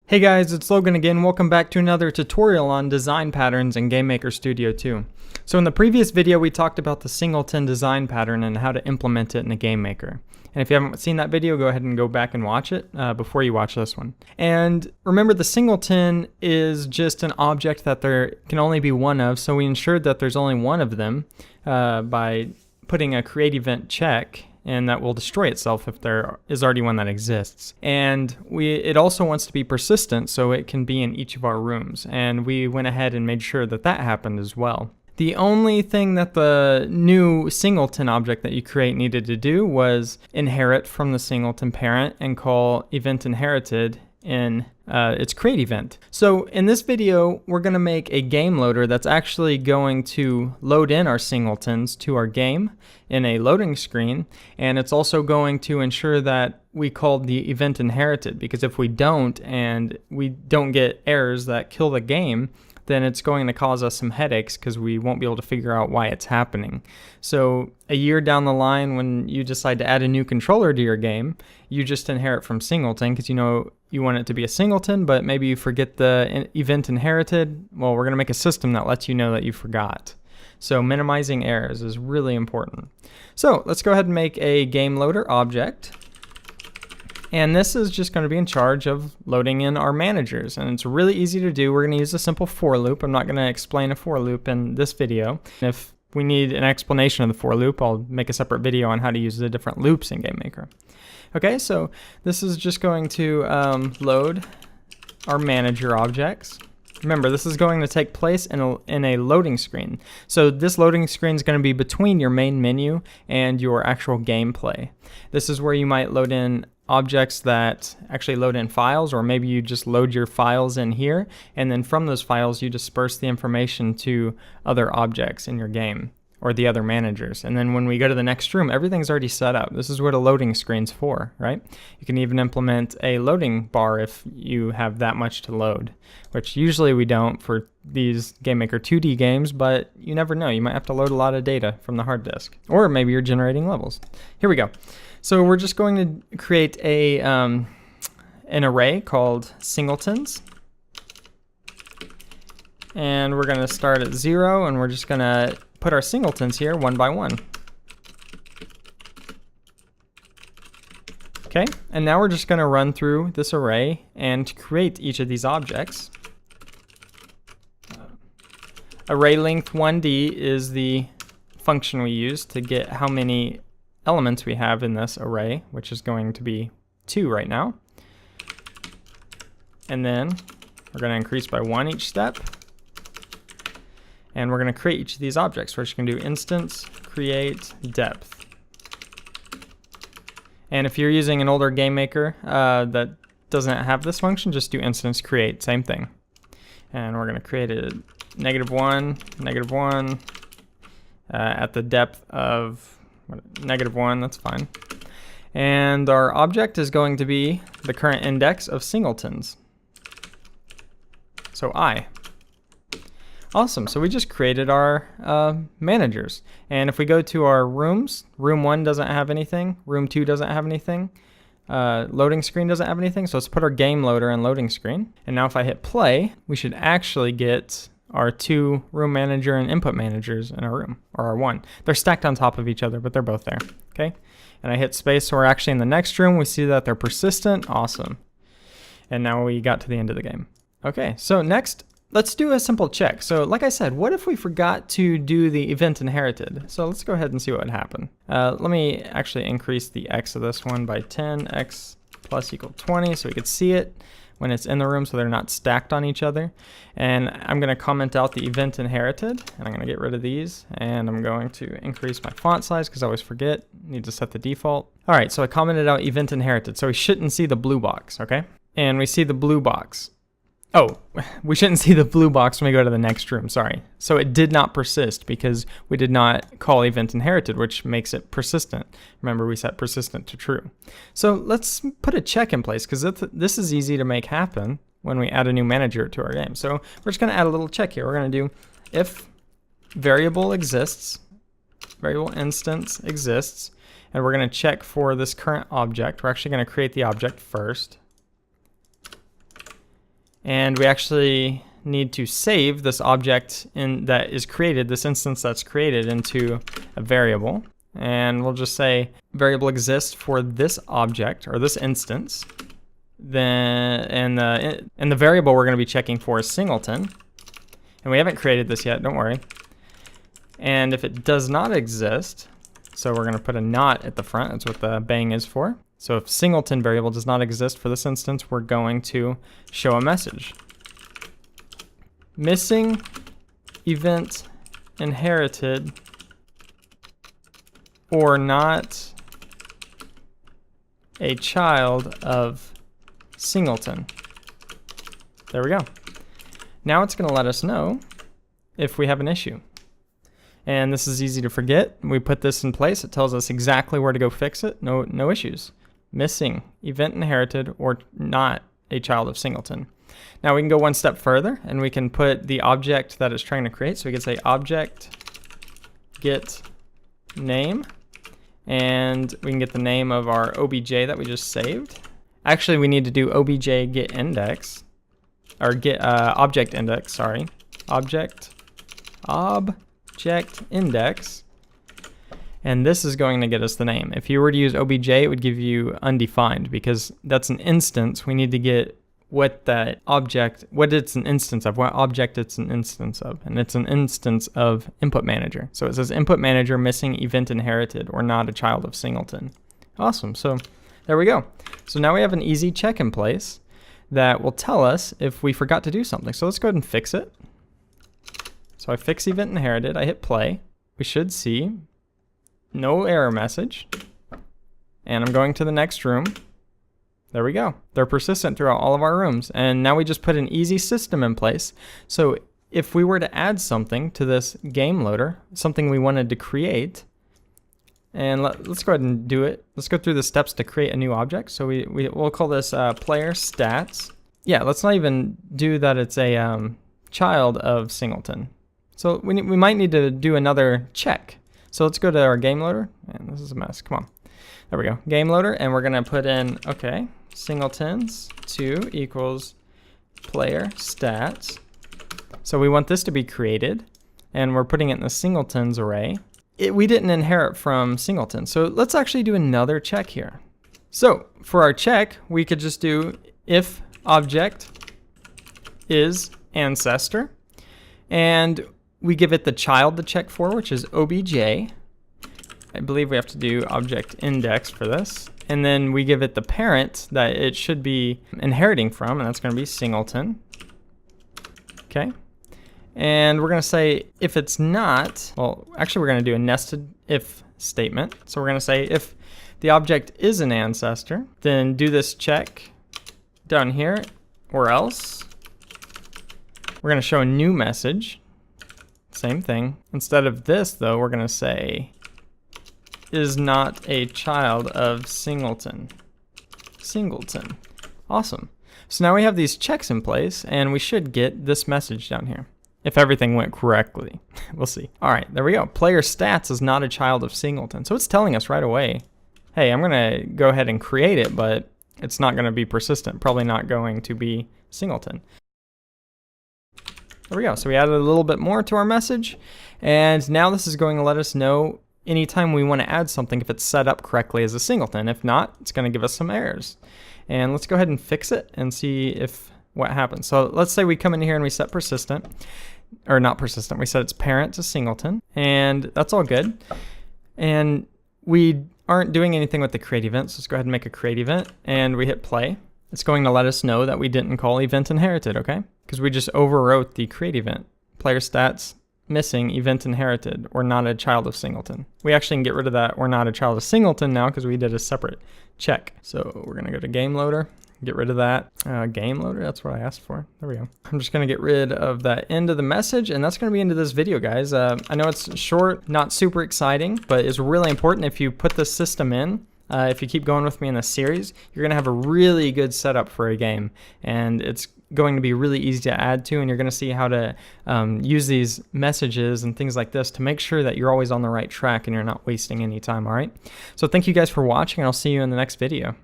Hey guys, it's Logan again. Welcome back to another tutorial on design patterns in GameMaker Studio 2. So in the previous video we talked about the singleton design pattern and how to implement it in the GameMaker. And if you haven't seen that video, go ahead and go back and watch it before you watch this one. And remember, the singleton is just an object that there can only be one of, so we ensured that there's only one of them by putting a create event check, and that will destroy itself if there is already one that exists. And it also wants to be persistent, so it can be in each of our rooms. And we went ahead and made sure that that happened as well. The only thing that the new singleton object that you create needed to do was inherit from the singleton parent and call event inherited in its create event. So in this video, we're going to make a game loader that's actually going to load in our singletons to our game in a loading screen, and it's also going to ensure that we called the event inherited, because if we don't and we don't get errors that kill the game, then it's going to cause us some headaches because we won't be able to figure out why it's happening. So a year down the line, when you decide to add a new controller to your game, you just inherit from singleton because you know you want it to be a singleton, but maybe you forget the event inherited. Well, we're going to make a system that lets you know that you forgot. So minimizing errors is really important. So let's go ahead and make a game loader object. And this is just going to be in charge of loading in our managers. And it's really easy to do. We're going to use a simple for loop. I'm not going to explain a for loop in this video. If we need an explanation of the for loop, I'll make a separate video on how to use the different loops in GameMaker. Okay, so this is just going to load our manager objects. Remember, this is going to take place in a loading screen. So this loading screen is going to be between your main menu and your actual gameplay. This is where you might load in objects that actually load in files, or maybe you just load your files in here, and then from those files you disperse the information to other objects in your game or the other managers. And then when we go to the next room, everything's already set up. This is what a loading screen's for, right? You can even implement a loading bar if you have that much to load, which usually we don't for these GameMaker 2D games, but you never know. You might have to load a lot of data from the hard disk, or maybe you're generating levels. Here we go. So we're just going to create an array called singletons. And we're going to start at 0, and we're just going to put our singletons here one by one. Okay, and now we're just going to run through this array and create each of these objects. Array length 1D is the function we use to get how many elements we have in this array, which is going to be 2 right now. And then we're going to increase by 1 each step. And we're going to create each of these objects. We're just going to do instance create depth. And if you're using an older GameMaker that doesn't have this function, just do instance create, same thing. And we're going to create a -1, -1 at the depth of -1, that's fine. And our object is going to be the current index of singletons. So I. Awesome, so we just created our managers. And if we go to our rooms, room 1 doesn't have anything, room 2 doesn't have anything, loading screen doesn't have anything, so let's put our game loader in loading screen. And now if I hit play, we should actually get our 2 room manager and input managers in our room, or our 1. They're stacked on top of each other, but they're both there, okay? And I hit space, so we're actually in the next room. We see that they're persistent, awesome. And now we got to the end of the game. Okay, so next, let's do a simple check. So like I said, what if we forgot to do the event inherited? So let's go ahead and see what would happen. Let me actually increase the x of this one by 10, x plus equal 20, so we could see it when it's in the room so they're not stacked on each other. And I'm going to comment out the event inherited, and I'm going to get rid of these, and I'm going to increase my font size because I always forget, need to set the default. All right, so I commented out event inherited, so we shouldn't see the blue box, okay? And we see the blue box. Oh, we shouldn't see the blue box when we go to the next room, sorry. So it did not persist because we did not call event inherited, which makes it persistent. Remember, we set persistent to true. So let's put a check in place because this is easy to make happen when we add a new manager to our game. So we're just going to add a little check here. We're going to do if variable exists, variable instance exists, and we're going to check for this current object. We're actually going to create the object first. And we actually need to save this object that is created, this instance that's created, into a variable. And we'll just say variable exists for this object or this instance. Then and the variable we're going to be checking for is singleton. And we haven't created this yet, don't worry. And if it does not exist, so we're going to put a not at the front. That's what the bang is for. So if singleton variable does not exist for this instance, we're going to show a message. Missing event inherited or not a child of singleton. There we go. Now it's going to let us know if we have an issue. And this is easy to forget. We put this in place. It tells us exactly where to go fix it. No issues. Missing event inherited or not a child of singleton. Now we can go one step further and we can put the object that it's trying to create. So we can say object get name, and we can get the name of our obj that we just saved. Actually, we need to do obj get index, or get object index, sorry. Object index. And this is going to get us the name. If you were to use obj, it would give you undefined because that's an instance. We need to get what that object, what it's an instance of, what object it's an instance of. And it's an instance of input manager. So it says input manager missing event inherited or not a child of singleton. Awesome. So there we go. So now we have an easy check in place that will tell us if we forgot to do something. So let's go ahead and fix it. So I fix event inherited. I hit play. We should see no error message. And I'm going to the next room. There we go. They're persistent throughout all of our rooms. And now we just put an easy system in place. So if we were to add something to this game loader, something we wanted to create, and let's go ahead and do it. Let's go through the steps to create a new object. So we'll call this player stats. Yeah, let's not even do that it's a child of singleton. So we might need to do another check. So let's go to our game loader. And this is a mess. Come on. There we go. Game loader. And we're going to put in, okay, singletons 2 equals player stats. So we want this to be created. And we're putting it in the singletons array. We didn't inherit from singleton. So let's actually do another check here. So for our check, we could just do if object is ancestor. And we give it the child to check for, which is obj. I believe we have to do object index for this. And then we give it the parent that it should be inheriting from, and that's going to be singleton. Okay. And we're going to say if it's not, well, actually we're going to do a nested if statement. So we're going to say if the object is an ancestor, then do this check down here, or else. We're going to show a new message. Same thing. Instead of this, though, we're going to say is not a child of singleton. Singleton. Awesome. So now we have these checks in place, and we should get this message down here. If everything went correctly. We'll see. All right, there we go. Player stats is not a child of singleton. So it's telling us right away, hey, I'm going to go ahead and create it, but it's not going to be persistent. Probably not going to be singleton. There we go. So we added a little bit more to our message. And now this is going to let us know anytime we want to add something if it's set up correctly as a singleton. If not, it's going to give us some errors. And let's go ahead and fix it and see if what happens. So let's say we come in here and we set persistent, or not persistent, we set its parent to singleton, and that's all good. And we aren't doing anything with the create event, so let's go ahead and make a create event, and we hit play. It's going to let us know that we didn't call event inherited, okay? Because we just overwrote the create event. Player stats missing event inherited or not a child of singleton. We actually can get rid of that or not a child of singleton now because we did a separate check. So we're going to go to game loader, get rid of that. Game loader, that's what I asked for. There we go. I'm just going to get rid of that end of the message, and that's going to be into this video, guys. I know it's short, not super exciting, but it's really important if you put this system in. If you keep going with me in this series, you're going to have a really good setup for a game, and it's going to be really easy to add to, and you're going to see how to use these messages and things like this to make sure that you're always on the right track and you're not wasting any time, all right? So thank you guys for watching, and I'll see you in the next video.